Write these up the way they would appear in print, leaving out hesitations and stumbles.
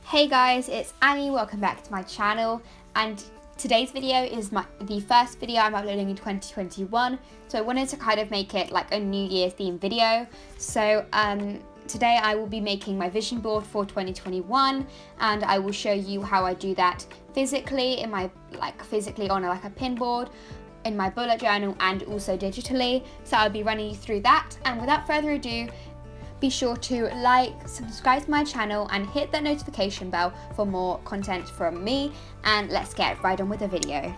Hey guys, it's Annie, welcome back to my channel, and today's video is the first video I'm uploading in 2021, so I wanted to kind of make it like a New Year's themed video. So today I will be making my vision board for 2021, and I will show you how I do that physically on a pin board, in my bullet journal, and also digitally. So I'll be running you through that, and without further ado, be sure to like, subscribe to my channel and hit that notification bell for more content from me, and let's get right on with the video.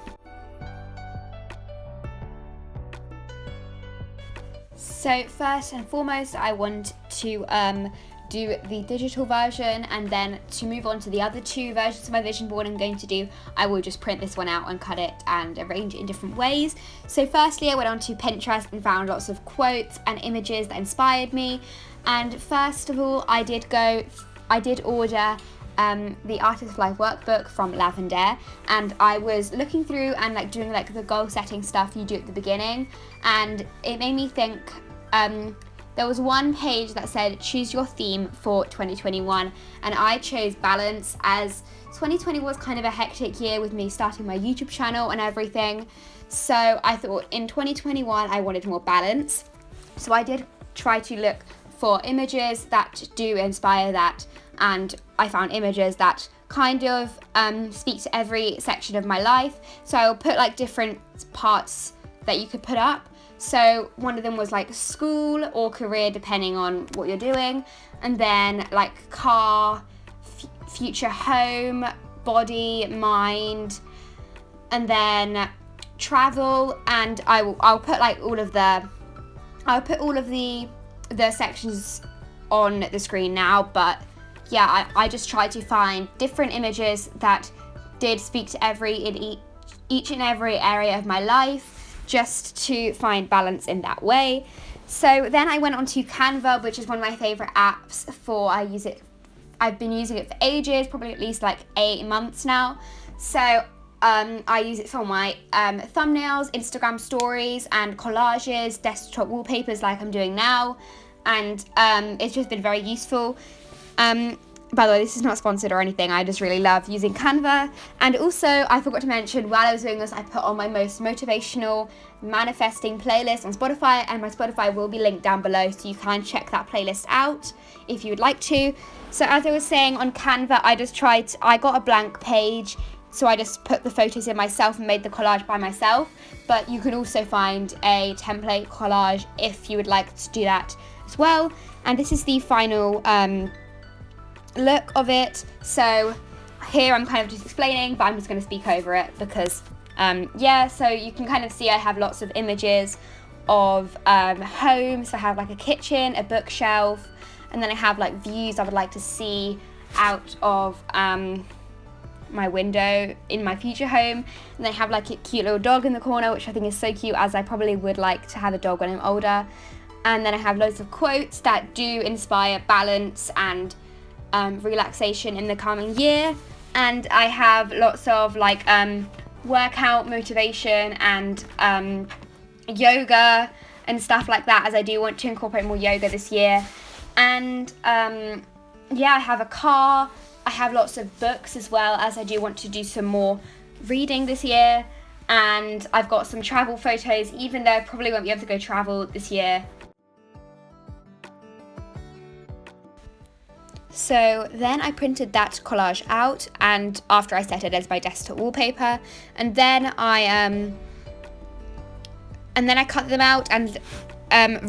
So first and foremost, I want to do the digital version, and then to move on to the other two versions of my vision board I'm going to do, I will just print this one out and cut it and arrange it in different ways. So firstly, I went onto Pinterest and found lots of quotes and images that inspired me. And first of all, I did order the Artist of Life workbook from Lavendaire, and I was looking through and doing the goal setting stuff you do at the beginning, and it made me think. There was one page that said choose your theme for 2021, and I chose balance, as 2020 was kind of a hectic year with me starting my YouTube channel and everything. So I thought in 2021 I wanted more balance. So I did try to look for images that do inspire that, and I found images that kind of speak to every section of my life. So I'll put different parts that you could put up. So one of them was school or career, depending on what you're doing, and then car, future home, body, mind, and then travel. And I'll put all of the sections on the screen now. But yeah, I just tried to find different images that did speak to each and every area of my life, just to find balance in that way. So then I went onto Canva, which is one of my favorite apps I've been using it for ages, probably at least 8 months now. So I use it for my thumbnails, Instagram stories, and collages, desktop wallpapers like I'm doing now, and it's just been very useful. By the way, this is not sponsored or anything, I just really love using Canva. And also, I forgot to mention, while I was doing this, I put on my most motivational manifesting playlist on Spotify, and my Spotify will be linked down below, so you can check that playlist out if you would like to. So as I was saying, on Canva, I got a blank page, so I just put the photos in myself and made the collage by myself. But you can also find a template collage if you would like to do that as well. And this is the final look of it. So here I'm kind of just explaining, but I'm just going to speak over it because so you can kind of see I have lots of images of home. So I have a kitchen, a bookshelf, and then I have views I would like to see out of my window in my future home. And then I have a cute little dog in the corner, which I think is so cute, as I probably would like to have a dog when I'm older. And then I have loads of quotes that do inspire balance and relaxation in the coming year. And I have lots of workout motivation and yoga and stuff like that, as I do want to incorporate more yoga this year. And I have a car. I have lots of books as well, as I do want to do some more reading this year. And I've got some travel photos, even though I probably won't be able to go travel this year. So then I printed that collage out, and after I set it as my desktop wallpaper, and then I cut them out and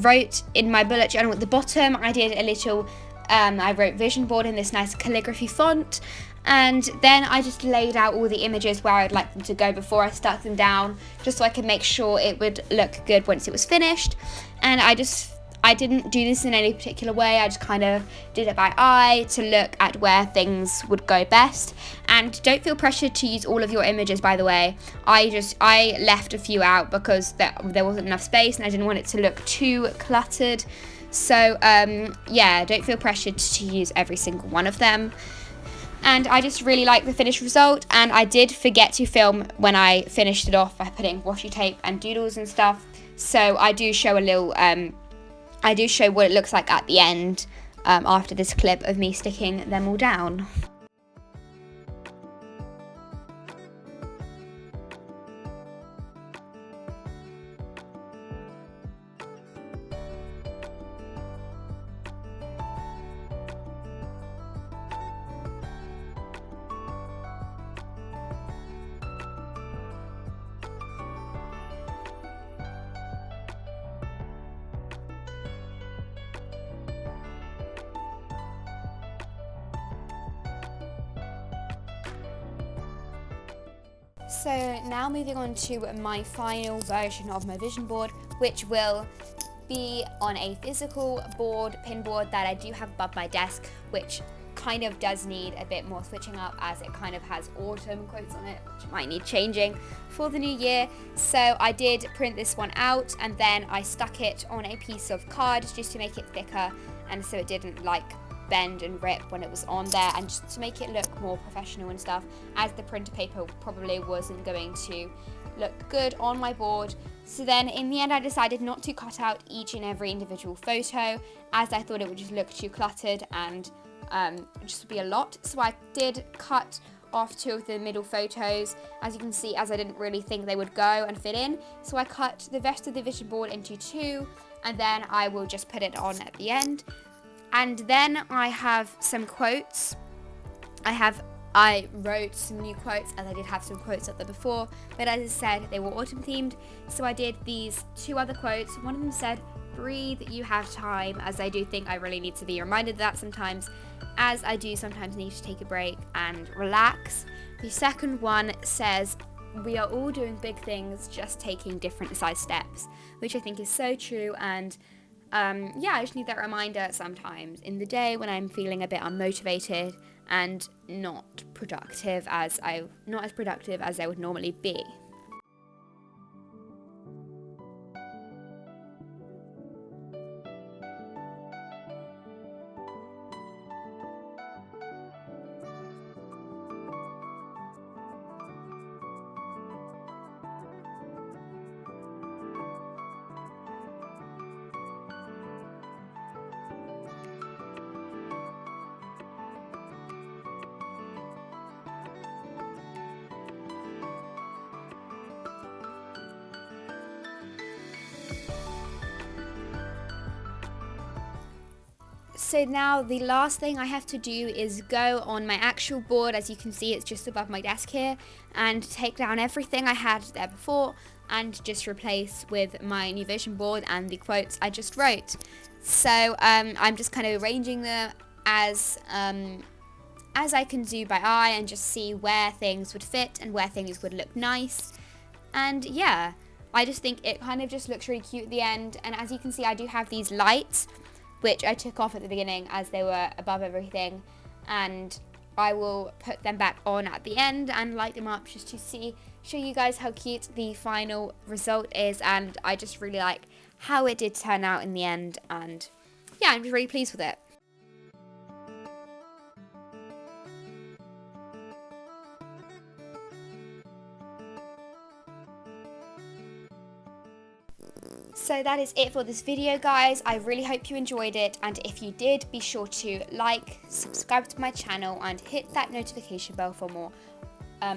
wrote in my bullet journal at the bottom. I did a little I wrote vision board in this nice calligraphy font, and then I just laid out all the images where I'd like them to go before I stuck them down, just so I could make sure it would look good once it was finished. And I didn't do this in any particular way, I just kind of did it by eye to look at where things would go best. And don't feel pressured to use all of your images, by the way. I left a few out because there wasn't enough space and I didn't want it to look too cluttered. So don't feel pressured to use every single one of them. And I just really like the finished result, and I did forget to film when I finished it off by putting washi tape and doodles and stuff. So I do show what it looks like at the end after this clip of me sticking them all down. So now moving on to my final version of my vision board, which will be on a physical board, pin board that I do have above my desk, which kind of does need a bit more switching up as it kind of has autumn quotes on it, which might need changing for the new year. So I did print this one out and then I stuck it on a piece of card just to make it thicker and so it didn't like bend and rip when it was on there, and just to make it look more professional and stuff, as the printer paper probably wasn't going to look good on my board. So then in the end I decided not to cut out each and every individual photo, as I thought it would just look too cluttered and just be a lot. So I did cut off 2 of the middle photos, as you can see, as I didn't really think they would go and fit in. So I cut the rest of the vision board into 2 and then I will just put it on at the end. And then I have some quotes. I wrote some new quotes, as I did have some quotes up there before, but as I said, they were autumn themed. So I did these 2 other quotes. One of them said, "Breathe, you have time," as I do think I really need to be reminded of that sometimes, as I do sometimes need to take a break and relax. The second one says, "We are all doing big things, just taking different size steps," which I think is so true. And yeah, I just need that reminder sometimes in the day when I'm feeling a bit unmotivated and not as productive as I would normally be. So now the last thing I have to do is go on my actual board, as you can see it's just above my desk here, and take down everything I had there before and just replace with my new vision board and the quotes I just wrote. So I'm just kind of arranging them as I can do by eye and just see where things would fit and where things would look nice. And yeah, I just think it kind of just looks really cute at the end. And as you can see, I do have these lights, which I took off at the beginning as they were above everything, and I will put them back on at the end and light them up just to show you guys how cute the final result is. And I just really like how it did turn out in the end, and yeah, I'm just really pleased with it. So that is it for this video, guys. I really hope you enjoyed it, and if you did, be sure to like, subscribe to my channel and hit that notification bell for more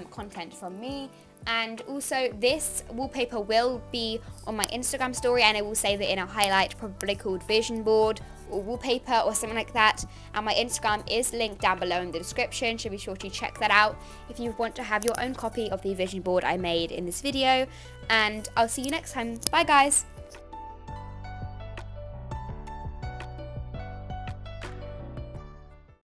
content from me. And also, this wallpaper will be on my Instagram story, and I will save it in a highlight probably called vision board or wallpaper or something like that. And my Instagram is linked down below in the description, so be sure to check that out if you want to have your own copy of the vision board I made in this video. And I'll see you next time. Bye, guys.